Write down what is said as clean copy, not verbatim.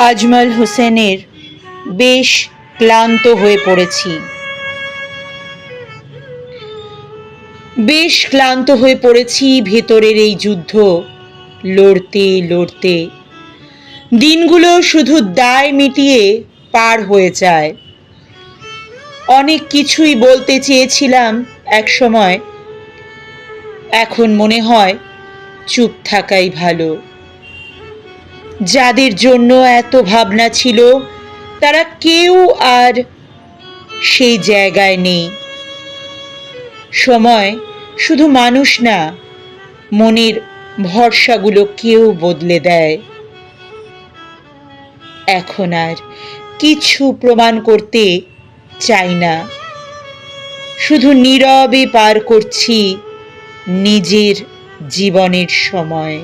আজমল হোসেনের বেশ ক্লান্ত হয়ে পড়েছি। ভেতরের এই যুদ্ধ লড়তে লড়তে দিনগুলো শুধু দায় মিটিয়ে পার হয়ে যায়। অনেক কিছুই বলতে চেয়েছিলাম এক সময়, এখন মনে হয় চুপ থাকাই ভালো। যাদের জন্য এত ভাবনা ছিল তারা কেউ আর সেই জায়গায় নেই। সময় শুধু মানুষ না, মনের ভরসাগুলো কেউ বদলে দেয়। এখন আর কিছু প্রমাণ করতে চাই না, শুধু নীরবে পার করছি নিজের জীবনের সময়।